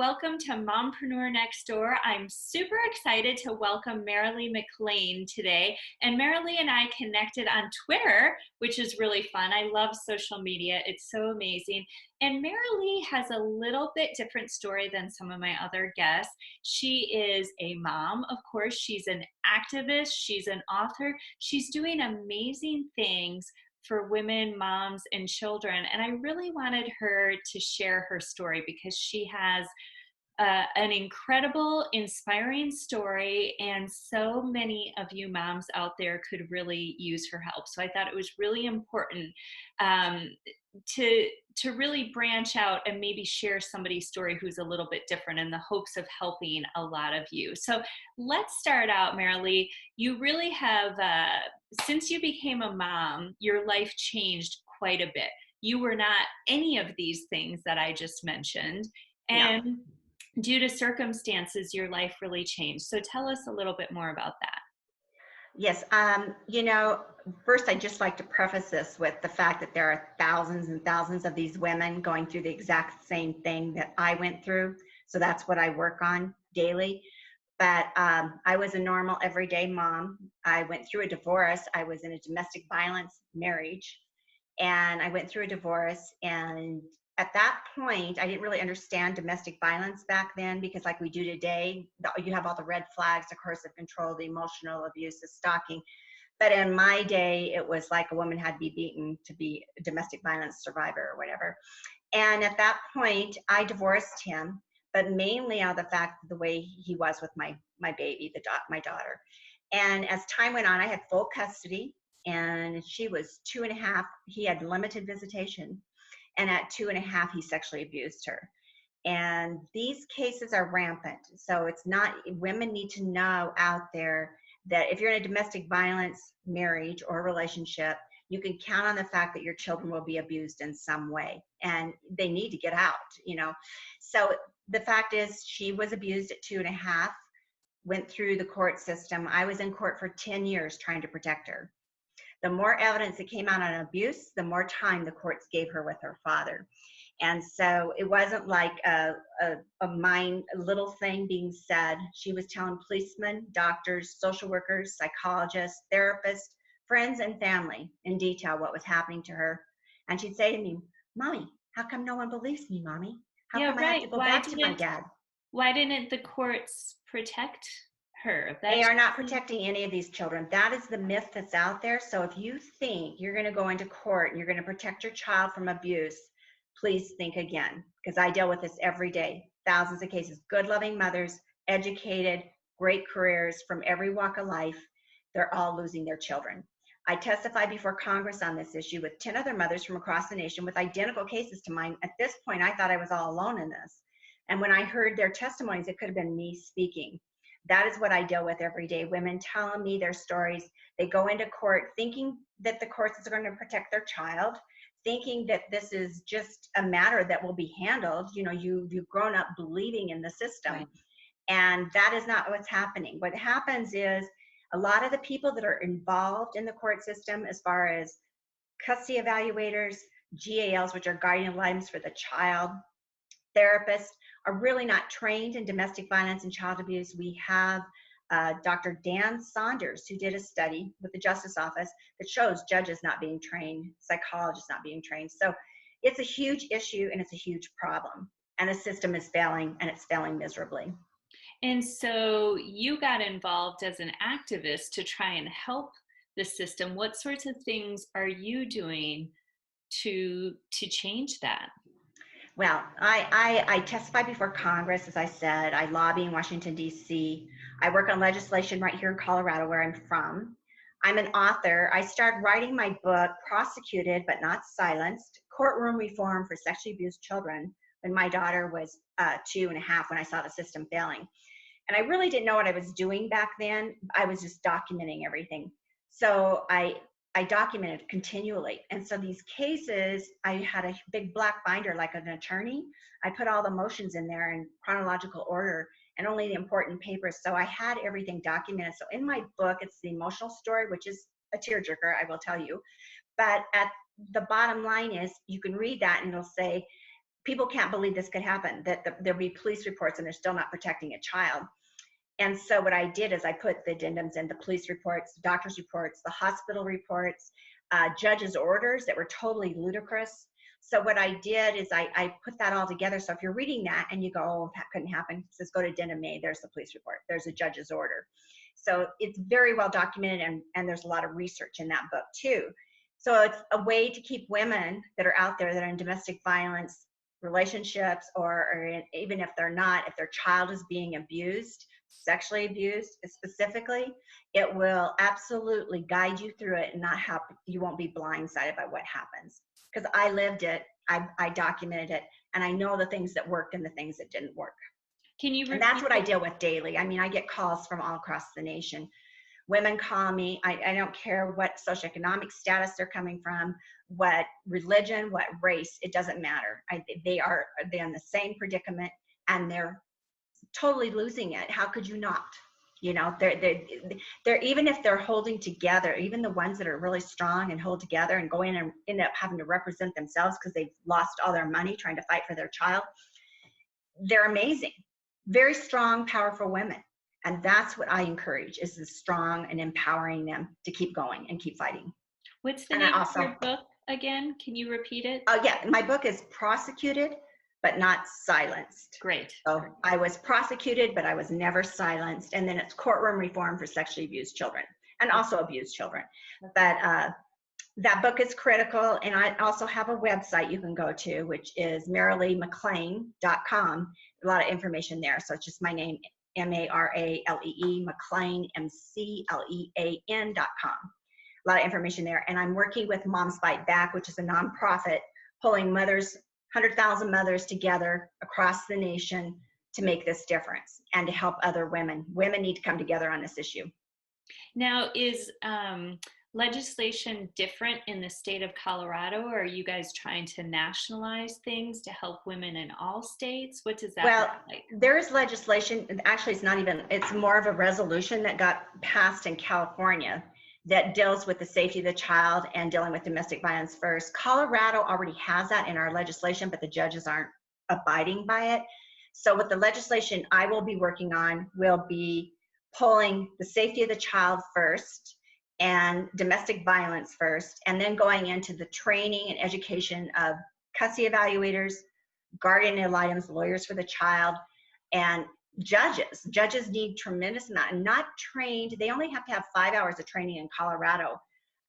welcome to Mompreneur Next Door. I'm super excited to welcome Maralee McLean today. And Maralee and I connected on Twitter, which is really fun. I love social media. It's so amazing. And Maralee has a little bit different story than some of my other guests. She is a mom, of course. She's an activist. She's an author. She's doing amazing things for women, moms, and children. And I really wanted her to share her story because she has an incredible, inspiring story, and so many of you moms out there could really use her help. So I thought it was really important um, to really branch out and maybe share somebody's story who's a little bit different in the hopes of helping a lot of you. So let's start out, Maralee. You really have, since you became a mom, your life changed quite a bit. You were not any of these things that I just mentioned. And No. due to circumstances, your life really changed. So tell us a little bit more about that. Yes. First, I'd just like to preface this with the fact that there are thousands and thousands of these women going through the exact same thing that I went through. So that's what I work on daily. But I was a normal, everyday mom. I went through a divorce. I was in a domestic violence marriage, and I went through a divorce. And at that point, I didn't really understand domestic violence back then, because like we do today, you have all the red flags, the coercive control, the emotional abuse, the stalking. But in my day, it was like a woman had to be beaten to be a domestic violence survivor or whatever. And at that point, I divorced him, but mainly out of the fact of the way he was with my baby, my daughter. And as time went on, I had full custody, and she was 2.5. He had limited visitation. And at 2.5, he sexually abused her. And these cases are rampant. So it's not, women need to know out there that if you're in a domestic violence marriage or relationship, you can count on the fact that your children will be abused in some way, and they need to get out. So the fact is, she was abused at 2.5, went through the court system. I was in court for 10 years trying to protect her. The more evidence that came out on abuse, the more time the courts gave her with her father. And so it wasn't like a little thing being said. She was telling policemen, doctors, social workers, psychologists, therapists, friends, and family in detail what was happening to her. And she'd say to me, "Mommy, how come no one believes me, Mommy? How Yeah, come I have to right. go back to my dad?" Why didn't the courts protect her? They are not protecting any of these children. That is the myth that's out there. So if you think you're going to go into court and you're going to protect your child from abuse, please think again, because I deal with this every day. Thousands of cases. Good, loving mothers, educated, great careers from every walk of life. They're all losing their children. I testified before Congress on this issue with 10 other mothers from across the nation with identical cases to mine. At this point, I thought I was all alone in this. And when I heard their testimonies, it could have been me speaking. That is what I deal with every day. Women telling me their stories. They go into court thinking that the courts are going to protect their child, thinking that this is just a matter that will be handled. You've grown up believing in the system. Right. And that is not what's happening. What happens is a lot of the people that are involved in the court system, as far as custody evaluators, GALs, which are guardian ad litem for the child, therapists, are really not trained in domestic violence and child abuse. We have Dr. Dan Saunders, who did a study with the Justice Office that shows judges not being trained, psychologists not being trained. So it's a huge issue, and it's a huge problem. And the system is failing, and it's failing miserably. And so you got involved as an activist to try and help the system. What sorts of things are you doing to change that? Well, I testify before Congress, as I said. I lobby in Washington, D.C. I work on legislation right here in Colorado, where I'm from. I'm an author. I started writing my book, Prosecuted But Not Silenced, Courtroom Reform for Sexually Abused Children, when my daughter was 2.5, when I saw the system failing. And I really didn't know what I was doing back then. I was just documenting everything. So I documented continually. And so these cases, I had a big black binder like an attorney. I put all the motions in there in chronological order and only the important papers. So I had everything documented. So in my book, it's the emotional story, which is a tearjerker, I will tell you. But at the bottom line is, you can read that and it'll say, people can't believe this could happen, that there'll be police reports and they're still not protecting a child. And so what I did is I put the addendums in the police reports, the doctor's reports, the hospital reports, judges' orders that were totally ludicrous. So what I did is I put that all together. So if you're reading that and you go, oh, that couldn't happen, it says go to addendum A, there's the police report, there's a judge's order. So it's very well documented, and there's a lot of research in that book too. So it's a way to keep women that are out there that are in domestic violence relationships, or even if they're not, if their child is being abused, sexually abused specifically, it will absolutely guide you through it and not have, you won't be blindsided by what happens. Because I lived it, I documented it, and I know the things that worked and the things that didn't work. Can you repeat? And that's what I deal with daily. I mean, I get calls from all across the nation. Women call me. I don't care what socioeconomic status they're coming from, what religion, what race, it doesn't matter. They're in the same predicament, and they're totally losing it. How could you not? You know, they're even if they're holding together, even the ones that are really strong and hold together and go in and end up having to represent themselves because they've lost all their money trying to fight for their child, they're amazing. Very strong, powerful women. And that's what I encourage, is the strong and empowering them to keep going and keep fighting. What's the name of your book again? Can you repeat it? Oh, yeah. My book is Prosecuted, but Not Silenced. Great. So I was prosecuted, but I was never silenced. And then it's Courtroom Reform for Sexually Abused Children, and also abused children. But that book is critical. And I also have a website you can go to, which is MaraleeMcLean.com. A lot of information there. So it's just my name, Maralee, McLean, McLean.com. A lot of information there. And I'm working with Moms Fight Back, which is a nonprofit pulling mothers, 100,000 mothers together across the nation to make this difference and to help other women. Women need to come together on this issue. Now, is legislation different in the state of Colorado, or are you guys trying to nationalize things to help women in all states? What does that look like? There is legislation, and actually it's more of a resolution that got passed in California that deals with the safety of the child and dealing with domestic violence first. Colorado already has that in our legislation, but the judges aren't abiding by it. So with the legislation I will be working on, will be pulling the safety of the child first and domestic violence first, and then going into the training and education of custody evaluators, guardian ad litems, lawyers for the child, and judges. Judges need tremendous amount, and not trained. They only have to have 5 hours of training in Colorado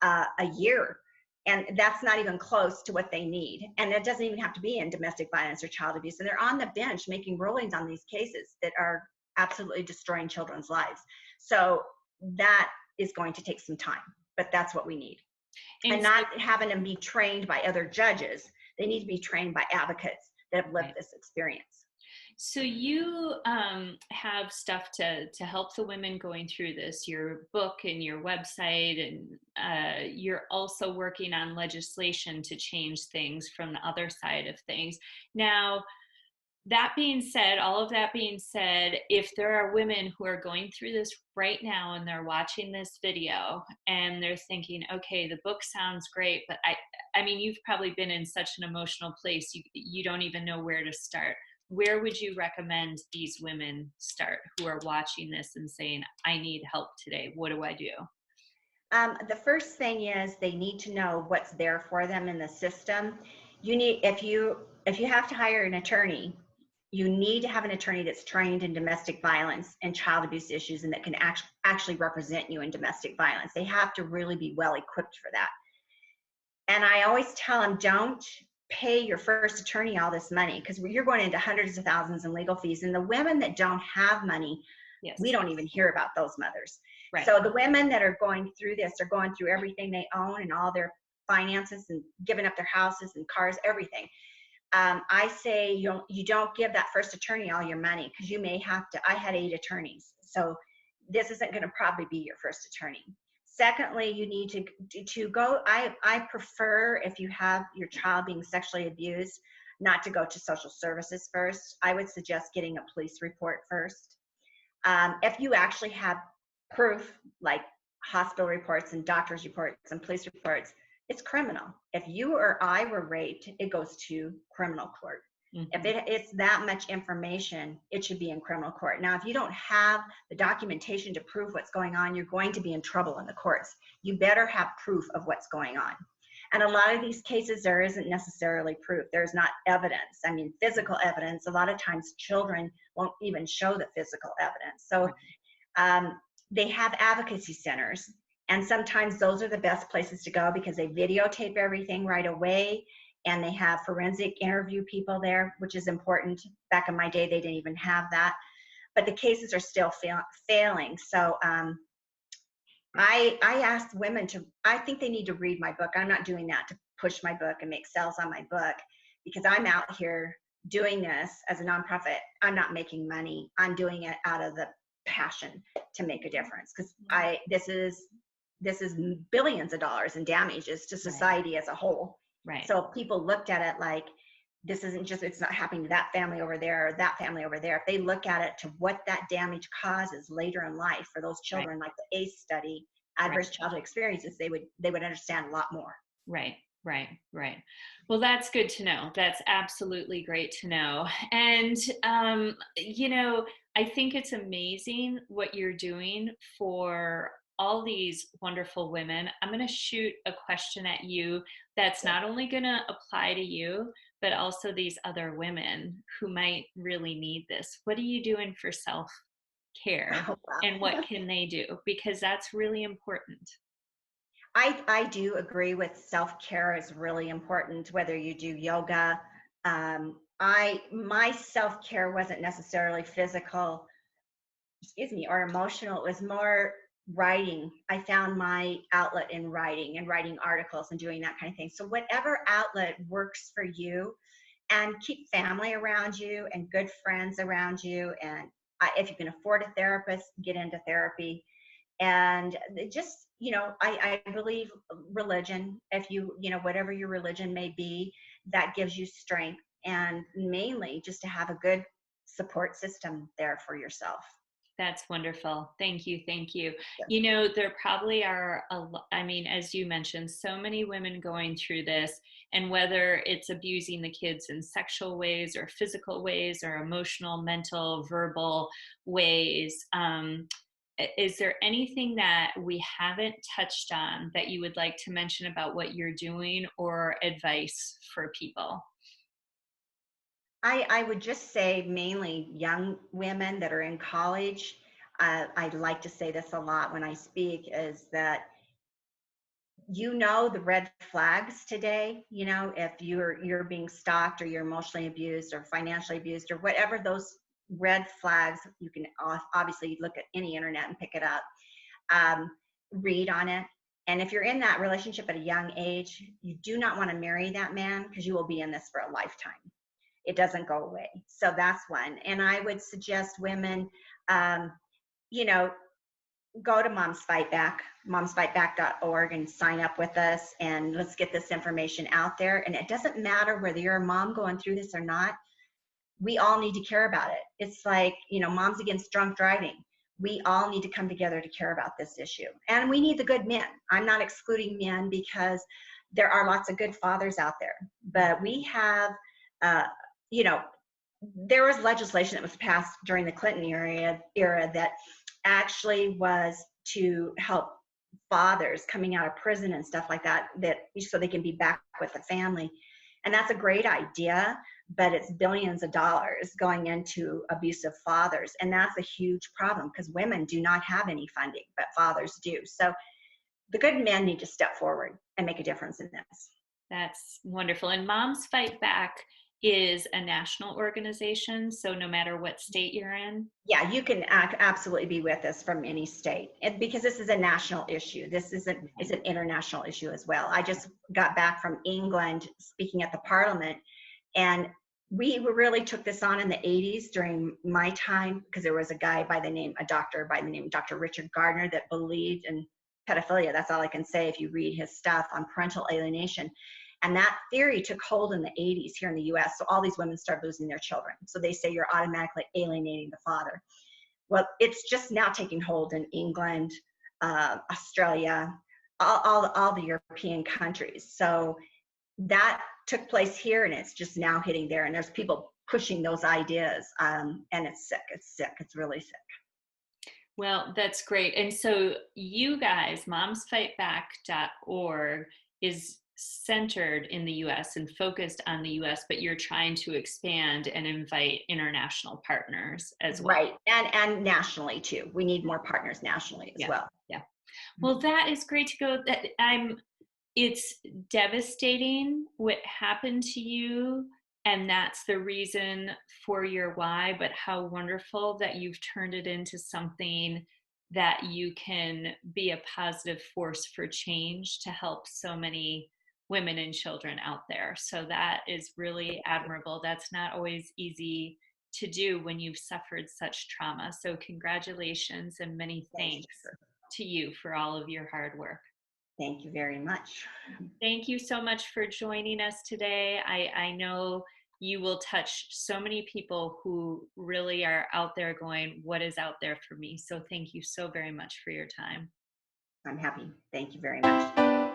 a year. And that's not even close to what they need. And it doesn't even have to be in domestic violence or child abuse. And they're on the bench making rulings on these cases that are absolutely destroying children's lives. So that is going to take some time, but that's what we need. And not having them be trained by other judges. They need to be trained by advocates that have lived this experience. So you have stuff to help the women going through this, your book and your website, and you're also working on legislation to change things from the other side of things. Now, that being said, all of that being said, if there are women who are going through this right now and they're watching this video and they're thinking, okay, the book sounds great, but I mean, you've probably been in such an emotional place, you don't even know where to start. Where would you recommend these women start who are watching this and saying, I need help today? What do I do? The first thing is they need to know what's there for them in the system. You need, if you have to hire an attorney, you need to have an attorney that's trained in domestic violence and child abuse issues and that can actually represent you in domestic violence. They have to really be well equipped for that. And I always tell them, don't pay your first attorney all this money, because you're going into hundreds of thousands in legal fees. And the women that don't have money, yes, we don't even hear about those mothers. Right. So the women that are going through this are going through everything they own and all their finances and giving up their houses and cars, everything. I say you don't give that first attorney all your money, because you may have to. I had 8 attorneys, so this isn't going to probably be your first attorney. Secondly, you need to go. I prefer, if you have your child being sexually abused, not to go to social services first. I would suggest getting a police report first. If you actually have proof, like hospital reports and doctor's reports and police reports, it's criminal. If you or I were raped, it goes to criminal court. If Mhm. it's that much information, it should be in criminal court. Now, if you don't have the documentation to prove what's going on, you're going to be in trouble in the courts. You better have proof of what's going on. And a lot of these cases, there isn't necessarily proof. There's not evidence. I mean, physical evidence. A lot of times children won't even show the physical evidence. So they have advocacy centers. And sometimes those are the best places to go because they videotape everything right away. And they have forensic interview people there, which is important. Back in my day, they didn't even have that. But the cases are still failing. So I asked women to, I think they need to read my book. I'm not doing that to push my book and make sales on my book because I'm out here doing this as a nonprofit. I'm not making money. I'm doing it out of the passion to make a difference because this is billions of dollars in damages to society as a whole. Right. So if people looked at it like this isn't just, it's not happening to that family over there or that family over there. If they look at it to what that damage causes later in life for those children, like the ACE study, adverse childhood experiences, they would understand a lot more. Right, right, right. Well, that's good to know. That's absolutely great to know. And, I think it's amazing what you're doing for all these wonderful women. I'm going to shoot a question at you that's not only going to apply to you, but also these other women who might really need this. What are you doing for self care Oh, and what can they do? Because that's really important. I do agree with self-care is really important, whether you do yoga. My self-care wasn't necessarily physical, or emotional. It was more writing. I found my outlet in writing and writing articles and doing that kind of thing. So whatever outlet works for you, and keep family around you and good friends around you. And if you can afford a therapist, get into therapy. And just, I believe religion, if whatever your religion may be, that gives you strength. And mainly just to have a good support system there for yourself. That's wonderful. Thank you. Thank you. Yeah. There probably are I mean, as you mentioned, so many women going through this, and whether it's abusing the kids in sexual ways or physical ways or emotional, mental, verbal ways. Is there anything that we haven't touched on that you would like to mention about what you're doing or advice for people? I would just say mainly young women that are in college. I like to say this a lot when I speak is that the red flags today, if you're being stalked or you're emotionally abused or financially abused or whatever those red flags, you can obviously look at any internet and pick it up, read on it. And if you're in that relationship at a young age, you do not want to marry that man because you will be in this for a lifetime. It doesn't go away. So that's one. And I would suggest women, you know, go to Moms Fight Back, momsfightback.org, and sign up with us, and let's get this information out there. And it doesn't matter whether you're a mom going through this or not. We all need to care about it. It's like, Moms Against Drunk Driving. We all need to come together to care about this issue. And we need the good men. I'm not excluding men because there are lots of good fathers out there. But we have, there was legislation that was passed during the Clinton era that actually was to help fathers coming out of prison and stuff like that so they can be back with the family. And that's a great idea, but it's billions of dollars going into abusive fathers. And that's a huge problem because women do not have any funding, but fathers do. So the good men need to step forward and make a difference in this. That's wonderful. And Moms Fight Back is a national organization, so no matter what state you're in. Yeah, you can absolutely be with us from any state, and because this is a national issue. It's an international issue as well. I just got back from England speaking at the Parliament, and we really took this on in the 80s during my time because there was a doctor by the name of Dr. Richard Gardner that believed in pedophilia. That's all I can say if you read his stuff on parental alienation. And that theory took hold in the 80s here in the US. So all these women start losing their children. So they say you're automatically alienating the father. Well, it's just now taking hold in England, Australia, all the European countries. So that took place here, and it's just now hitting there. And there's people pushing those ideas, and it's sick. It's sick. It's really sick. Well, that's great. And so you guys, momsfightback.org is centered in the US and focused on the US, but you're trying to expand and invite international partners as well. Right. And nationally too. We need more partners nationally as well. Yeah. Well, that is great to go. It's devastating what happened to you, and that's the reason for your why, but how wonderful that you've turned it into something that you can be a positive force for change to help so many women and children out there. So that is really admirable. That's not always easy to do when you've suffered such trauma. So congratulations and many thanks to you for all of your hard work. Thank you very much. Thank you so much for joining us today. I know you will touch so many people who really are out there going, what is out there for me? So thank you so very much for your time. I'm happy. Thank you very much.